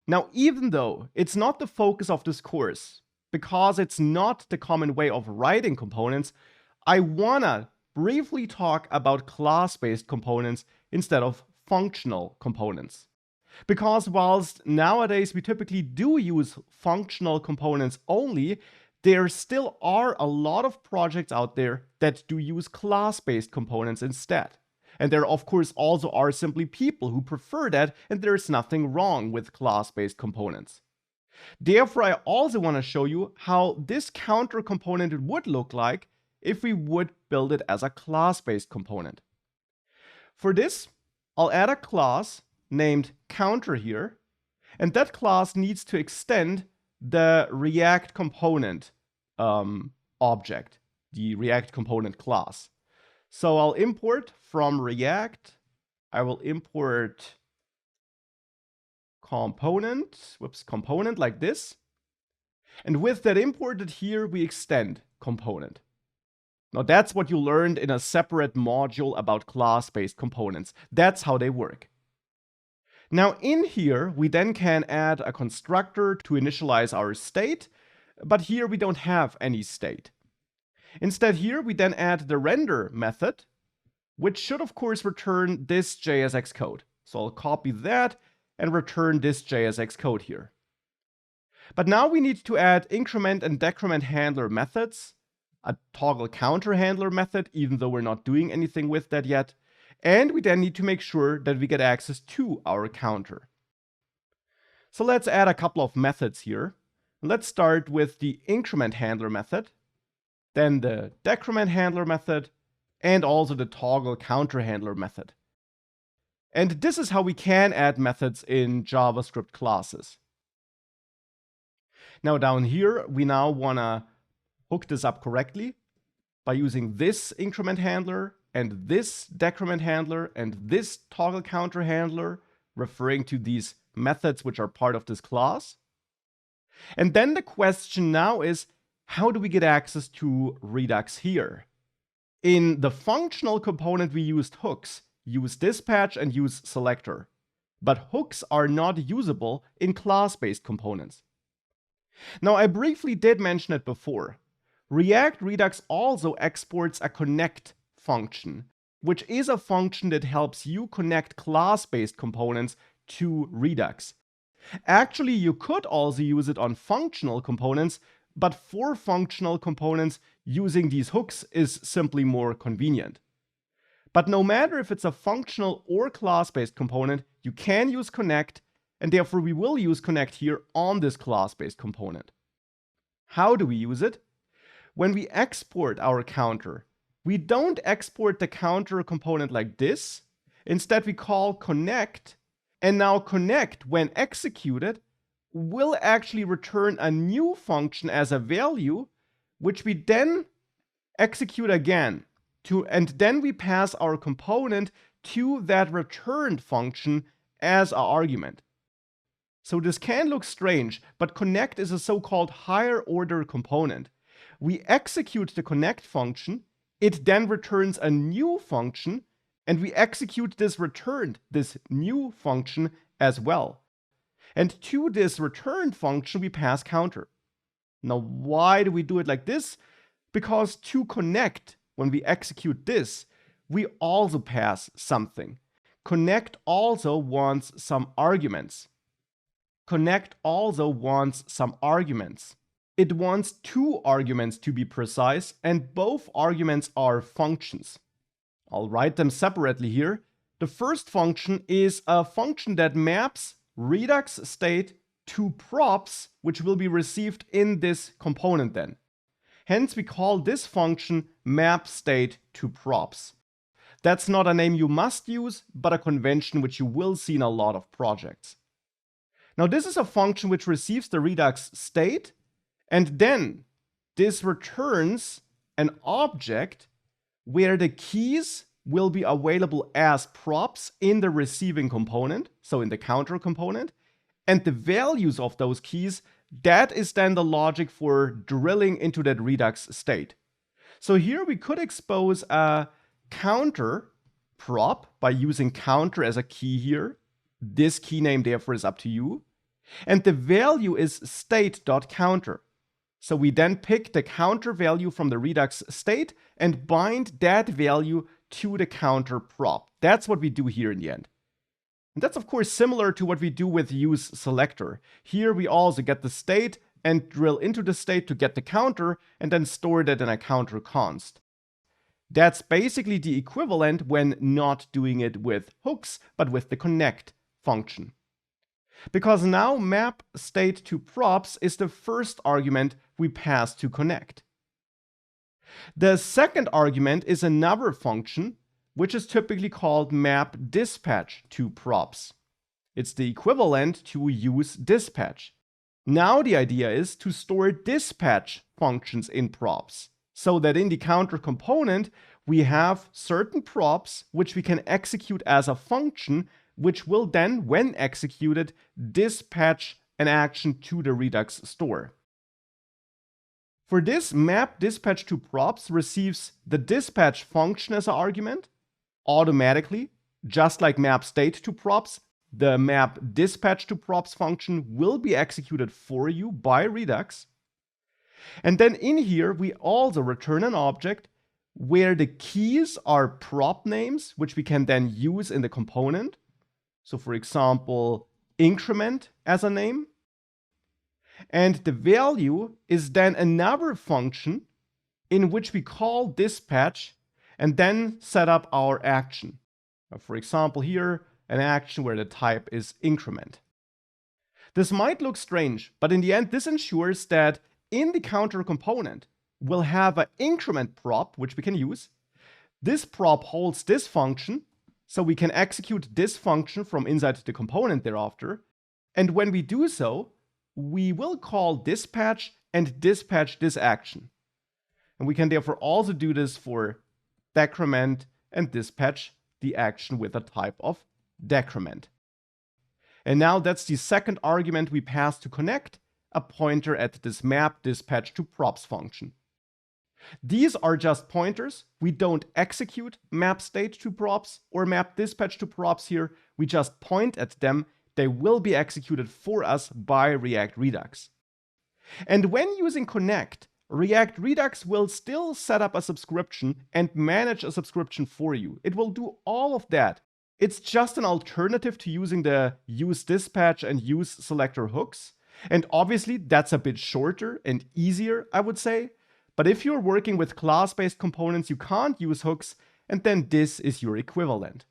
Now, even though it's not the focus of this course, because it's not the common way of writing components, I wanna briefly talk about class-based components instead of functional components. Because whilst nowadays we typically do use functional components only, there still are a lot of projects out there that do use class-based components instead. And there, of course, also are simply people who prefer that, and there's nothing wrong with class-based components. Therefore, I also want to show you how this counter component would look like if we would build it as a class-based component. For this, I'll add a class named counter here, and that class needs to extend the React component object, the React component class. So I'll import from React, I will import component like this. And with that imported here, we extend component. Now that's what you learned in a separate module about class-based components. That's how they work. Now in here, we then can add a constructor to initialize our state, but here we don't have any state. Instead here, we then add the render method, which should of course return this JSX code. So I'll copy that and return this JSX code here. But now we need to add increment and decrement handler methods, a toggle counter handler method, even though we're not doing anything with that yet. And we then need to make sure that we get access to our counter. So let's add a couple of methods here. Let's start with the increment handler method, then the decrement handler method, and also the toggle counter handler method. And this is how we can add methods in JavaScript classes. Now down here, we now wanna hook this up correctly by using this increment handler and this decrement handler and this toggle counter handler, referring to these methods which are part of this class. And then the question now is, how do we get access to Redux here? In the functional component, we used hooks, use dispatch and use selector. But hooks are not usable in class-based components. Now, I briefly did mention it before. React Redux also exports a connect function, which is a function that helps you connect class-based components to Redux. Actually, you could also use it on functional components, but for functional components, using these hooks is simply more convenient. But no matter if it's a functional or class-based component, you can use connect, and therefore we will use connect here on this class-based component. How do we use it? When we export our counter, we don't export the counter component like this. Instead, we call connect, and now connect, when executed, will actually return a new function as a value, which we then execute again. And then we pass our component to that returned function as an argument. So this can look strange, but connect is a so-called higher order component. We execute the connect function, it then returns a new function, and we execute this new function as well. And to this returned function, we pass counter. Now, why do we do it like this? Because to connect, when we execute this, we also pass something. Connect also wants some arguments. Connect also wants some arguments. It wants 2 arguments to be precise, and both arguments are functions. I'll write them separately here. The first function is a function that maps Redux state to props, which will be received in this component then. Hence, we call this function map state to props. That's not a name you must use, but a convention which you will see in a lot of projects. Now, this is a function which receives the Redux state, and then this returns an object where the keys will be available as props in the receiving component, so in the counter component, and the values of those keys, that is then the logic for drilling into that Redux state. So here we could expose a counter prop by using counter as a key here. This key name therefore is up to you. And the value is state.counter. So we then pick the counter value from the Redux state and bind that value to the counter prop. That's what we do here in the end. And that's of course similar to what we do with use selector. Here we also get the state and drill into the state to get the counter and then store that in a counter const. That's basically the equivalent when not doing it with hooks, but with the connect function. Because now map state to props is the first argument we pass to connect. The second argument is another function, which is typically called map dispatch to props. It's the equivalent to use dispatch. Now the idea is to store dispatch functions in props, so that in the counter component we have certain props which we can execute as a function, which will then, when executed, dispatch an action to the Redux store. For this, map dispatch to props receives the dispatch function as an argument automatically, just like map state to props. The map dispatch to props function will be executed for you by Redux. And then in here, we also return an object where the keys are prop names, which we can then use in the component. So for example, increment as a name. And the value is then another function in which we call dispatch and then set up our action. For example, here, an action where the type is increment. This might look strange, but in the end, this ensures that in the counter component, we'll have an increment prop, which we can use. This prop holds this function, so we can execute this function from inside the component thereafter. And when we do so, we will call dispatch and dispatch this action. And we can therefore also do this for decrement and dispatch the action with a type of decrement. And now that's the second argument we pass to connect, a pointer at this map dispatch to props function. These are just pointers. We don't execute map state to props or map dispatch to props here. We just point at them. They will be executed for us by React Redux. And when using connect, React Redux will still set up a subscription and manage a subscription for you. It will do all of that. It's just an alternative to using the use dispatch and use selector hooks. And obviously that's a bit shorter and easier, I would say. But if you're working with class-based components, you can't use hooks, and then this is your equivalent.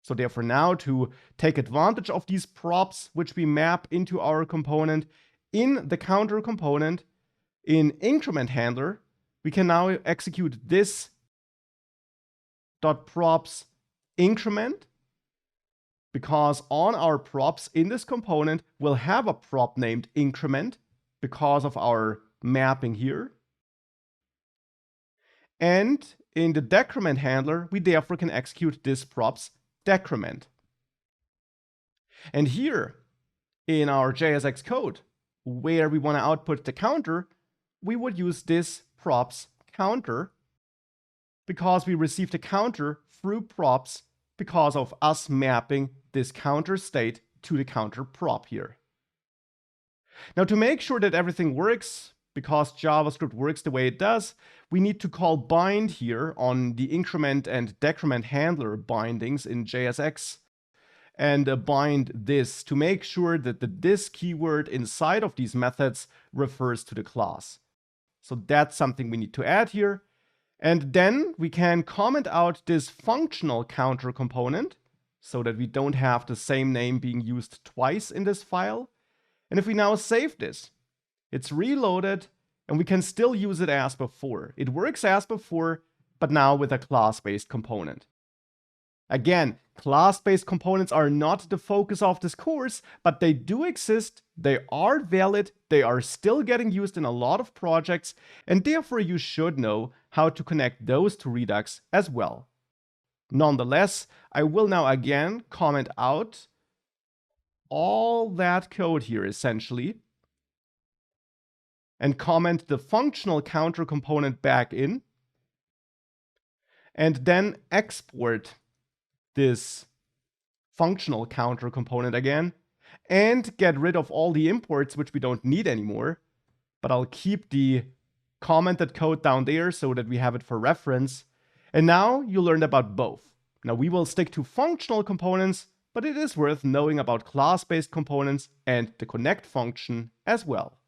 So therefore now, to take advantage of these props which we map into our component in the counter component, in increment handler, we can now execute this .props increment, because on our props in this component, we'll have a prop named increment because of our mapping here. And in the decrement handler, we therefore can execute this props decrement. And here in our JSX code, where we want to output the counter, we would use this props counter because we received a counter through props because of us mapping this counter state to the counter prop here. Now, to make sure that everything works, because JavaScript works the way it does, we need to call bind here on the increment and decrement handler bindings in JSX and bind this to make sure that the this keyword inside of these methods refers to the class. So that's something we need to add here. And then we can comment out this functional counter component so that we don't have the same name being used twice in this file. And if we now save this, it's reloaded, and we can still use it as before. It works as before, but now with a class-based component. Again, class-based components are not the focus of this course, but they do exist, they are valid, they are still getting used in a lot of projects, and therefore you should know how to connect those to Redux as well. Nonetheless, I will now again comment out all that code here essentially, and comment the functional counter component back in, and then export this functional counter component again, and get rid of all the imports which we don't need anymore. But I'll keep the commented code down there so that we have it for reference. And now you learned about both. Now we will stick to functional components, but it is worth knowing about class-based components and the connect function as well.